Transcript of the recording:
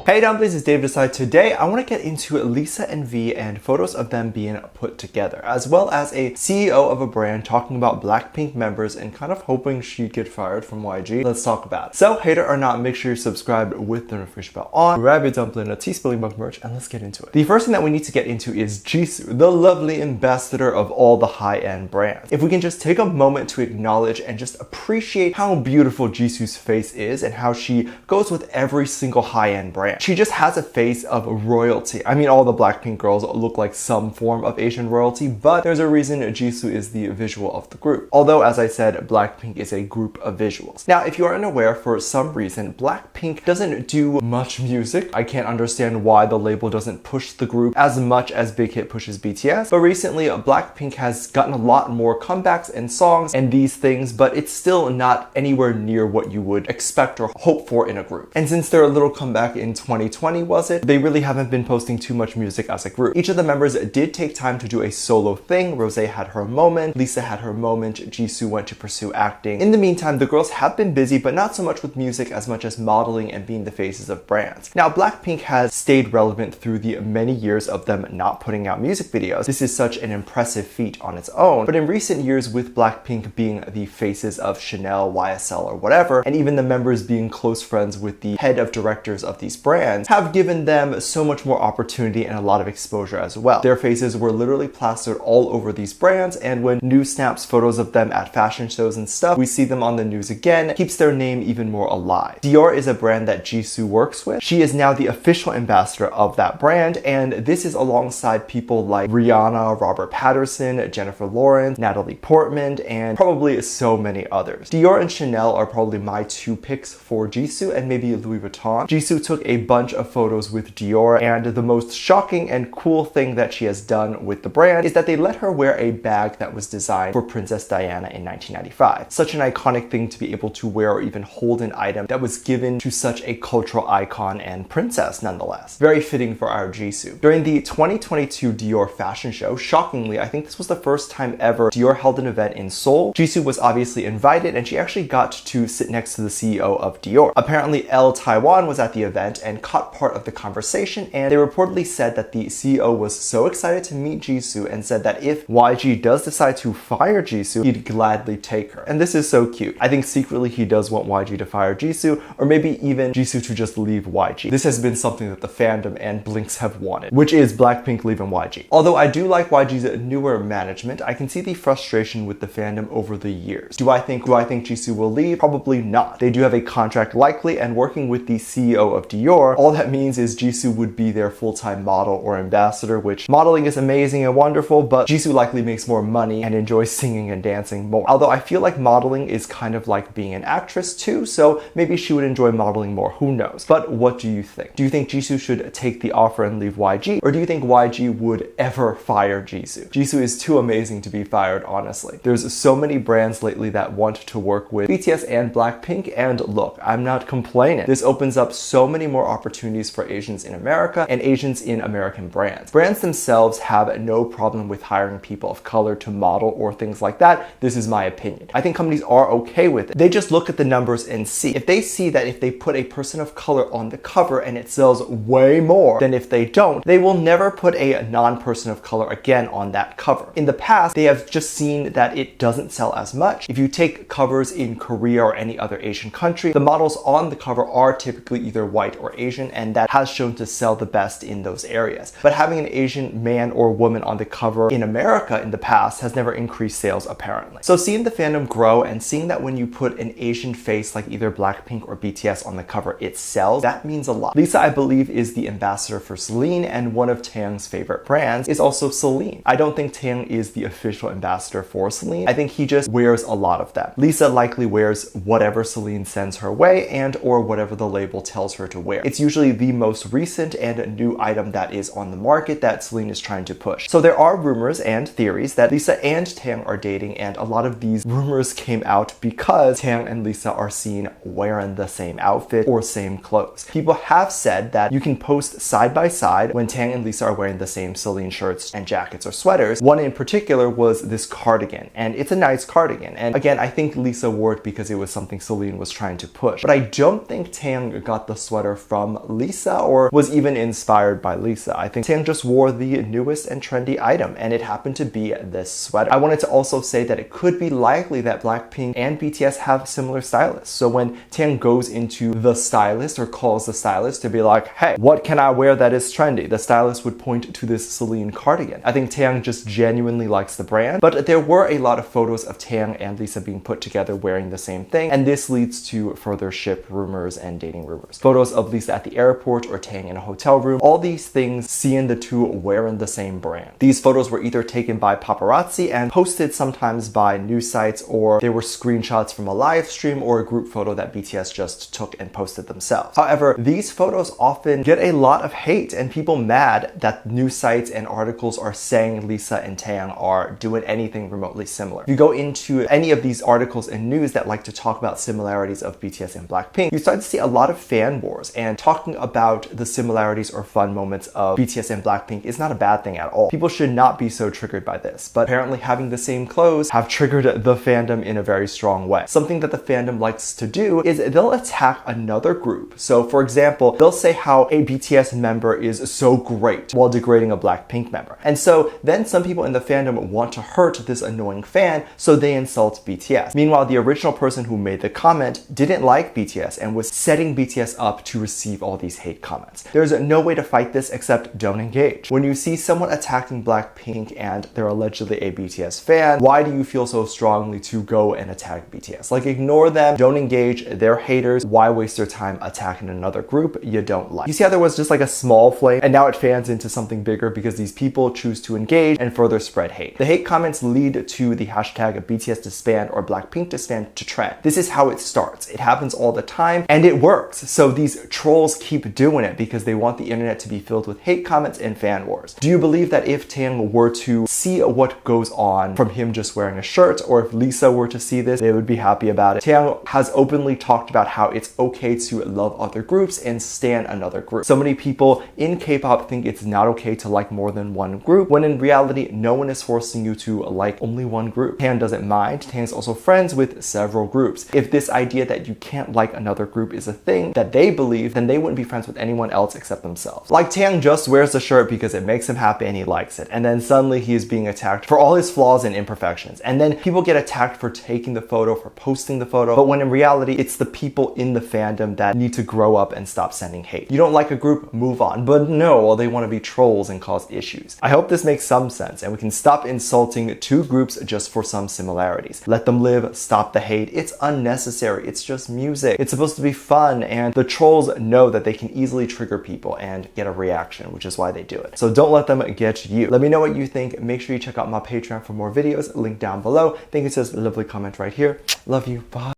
Hey dumplings, it's Dave Desai. Today I want to get into Lisa and V and photos of them being put together, as well as a CEO of a brand talking about BLACKPINK members and kind of hoping she'd get fired from YG. Let's talk about it. So, hater or not, make sure you're subscribed with the notification bell on, grab your dumpling, a tea-spilling mug merch, and let's get into it. The first thing that we need to get into is Jisoo, the lovely ambassador of all the high-end brands. If we can just take a moment to acknowledge and just appreciate how beautiful Jisoo's face is and how she goes with every single high-end brand. She just has a face of royalty. I mean, all the BLACKPINK girls look like some form of Asian royalty, but there's a reason Jisoo is the visual of the group. Although, as I said, BLACKPINK is a group of visuals. Now, if you are unaware, for some reason, BLACKPINK doesn't do much music. I can't understand why the label doesn't push the group as much as Big Hit pushes BTS, but recently, BLACKPINK has gotten a lot more comebacks and songs and these things, but it's still not anywhere near what you would expect or hope for in a group. And since their little comeback in 2020 was it, they really haven't been posting too much music as a group. Each of the members did take time to do a solo thing. Rosé had her moment, Lisa had her moment, Jisoo went to pursue acting. In the meantime, the girls have been busy, but not so much with music as much as modeling and being the faces of brands. Now, BLACKPINK has stayed relevant through the many years of them not putting out music videos. This is such an impressive feat on its own, but in recent years, with BLACKPINK being the faces of Chanel, YSL, or whatever, and even the members being close friends with the head of directors of these brands, have given them so much more opportunity and a lot of exposure as well. Their faces were literally plastered all over these brands, and when news snaps photos of them at fashion shows and stuff, we see them on the news again, keeps their name even more alive. Dior is a brand that Jisoo works with. She is now the official ambassador of that brand, and this is alongside people like Rihanna, Robert Patterson, Jennifer Lawrence, Natalie Portman, and probably so many others. Dior and Chanel are probably my two picks for Jisoo, and maybe Louis Vuitton. Jisoo took a bunch of photos with Dior, and the most shocking and cool thing that she has done with the brand is that they let her wear a bag that was designed for Princess Diana in 1995. Such an iconic thing to be able to wear or even hold an item that was given to such a cultural icon and princess nonetheless. Very fitting for our Jisoo. During the 2022 Dior fashion show, shockingly, I think this was the first time ever Dior held an event in Seoul. Jisoo was obviously invited, and she actually got to sit next to the CEO of Dior. Apparently, Elle Taiwan was at the event and caught part of the conversation, and they reportedly said that the CEO was so excited to meet Jisoo and said that if YG does decide to fire Jisoo, he'd gladly take her. And this is so cute. I think secretly he does want YG to fire Jisoo, or maybe even Jisoo to just leave YG. This has been something that the fandom and Blinks have wanted, which is BLACKPINK leaving YG. Although I do like YG's newer management, I can see the frustration with the fandom over the years. Do I think Jisoo will leave? Probably not. They do have a contract likely, and working with the CEO of Dior, all that means is Jisoo would be their full-time model or ambassador, which modeling is amazing and wonderful, but Jisoo likely makes more money and enjoys singing and dancing more. Although I feel like modeling is kind of like being an actress too, so maybe she would enjoy modeling more, who knows? But what do you think? Do you think Jisoo should take the offer and leave YG, or do you think YG would ever fire Jisoo? Jisoo is too amazing to be fired, honestly. There's so many brands lately that want to work with BTS and BLACKPINK, and look, I'm not complaining. This opens up so many more opportunities for Asians in America and Asians in American brands. Brands themselves have no problem with hiring people of color to model or things like that. This is my opinion. I think companies are okay with it. They just look at the numbers and see. If they see that if they put a person of color on the cover and it sells way more than if they don't, they will never put a non-person of color again on that cover. In the past, they have just seen that it doesn't sell as much. If you take covers in Korea or any other Asian country, the models on the cover are typically either white or Asian, and that has shown to sell the best in those areas. But having an Asian man or woman on the cover in America in the past has never increased sales, apparently. So seeing the fandom grow and seeing that when you put an Asian face like either BLACKPINK or BTS on the cover, it sells, that means a lot. Lisa, I believe, is the ambassador for Celine, and one of Taeyang's favorite brands is also Celine. I don't think Taeyang is the official ambassador for Celine. I think he just wears a lot of them. Lisa likely wears whatever Celine sends her way and or whatever the label tells her to wear. It's usually the most recent and new item that is on the market that Celine is trying to push. So there are rumors and theories that Lisa and Taeyang are dating, and a lot of these rumors came out because Taeyang and Lisa are seen wearing the same outfit or same clothes. People have said that you can post side by side when Taeyang and Lisa are wearing the same Celine shirts and jackets or sweaters. One in particular was this cardigan, and it's a nice cardigan. And again, I think Lisa wore it because it was something Celine was trying to push. But I don't think Taeyang got the sweater from from Lisa or was even inspired by Lisa. I think Taeyang just wore the newest and trendy item, and it happened to be this sweater. I wanted to also say that it could be likely that Blackpink and BTS have similar stylists. So when Taeyang goes into the stylist or calls the stylist to be like, hey, what can I wear that is trendy? The stylist would point to this Celine cardigan. I think Taeyang just genuinely likes the brand, but there were a lot of photos of Taeyang and Lisa being put together wearing the same thing, and this leads to further ship rumors and dating rumors. Photos of Lisa at the airport or Taeyang in a hotel room, all these things seeing the two wearing the same brand. These photos were either taken by paparazzi and posted sometimes by news sites, or they were screenshots from a live stream or a group photo that BTS just took and posted themselves. However, these photos often get a lot of hate and people mad that news sites and articles are saying Lisa and Taeyang are doing anything remotely similar. If you go into any of these articles and news that like to talk about similarities of BTS and Blackpink, you start to see a lot of fan wars, and talking about the similarities or fun moments of BTS and Blackpink is not a bad thing at all. People should not be so triggered by this, but apparently having the same clothes have triggered the fandom in a very strong way. Something that the fandom likes to do is they'll attack another group. So for example, they'll say how a BTS member is so great while degrading a Blackpink member. And so then some people in the fandom want to hurt this annoying fan, so they insult BTS. Meanwhile, the original person who made the comment didn't like BTS and was setting BTS up to receive all these hate comments. There's no way to fight this except don't engage. When you see someone attacking Blackpink and they're allegedly a BTS fan, why do you feel so strongly to go and attack BTS? Like, ignore them, don't engage, they're haters. Why waste your time attacking another group you don't like? You see how there was just like a small flame and now it fans into something bigger because these people choose to engage and further spread hate. The hate comments lead to the hashtag BTS disband or Blackpink disband to trend. This is how it starts. It happens all the time and it works. So these trolls keep doing it because they want the internet to be filled with hate comments and fan wars. Do you believe that if Taeyang were to see what goes on from him just wearing a shirt, or if Lisa were to see this, they would be happy about it? Taeyang has openly talked about how it's okay to love other groups and stan another group. So many people in K-pop think it's not okay to like more than one group, when in reality, no one is forcing you to like only one group. Taeyang doesn't mind. Taeyang's also friends with several groups. If this idea that you can't like another group is a thing that they believe, then they wouldn't be friends with anyone else except themselves. Like, Taeyang just wears the shirt because it makes him happy and he likes it, and then suddenly he is being attacked for all his flaws and imperfections, and then people get attacked for taking the photo, for posting the photo, but when in reality it's the people in the fandom that need to grow up and stop sending hate. You don't like a group, move on. But no, well, they want to be trolls and cause issues. I hope this makes some sense and we can stop insulting two groups just for some similarities. Let them live, stop the hate. It's unnecessary. It's just music. It's supposed to be fun, and the trolls know that they can easily trigger people and get a reaction, which is why they do it. So don't let them get you. Let me know what you think. Make sure you check out my Patreon for more videos, link down below. Thank you, says lovely comment right here. Love you. Bye.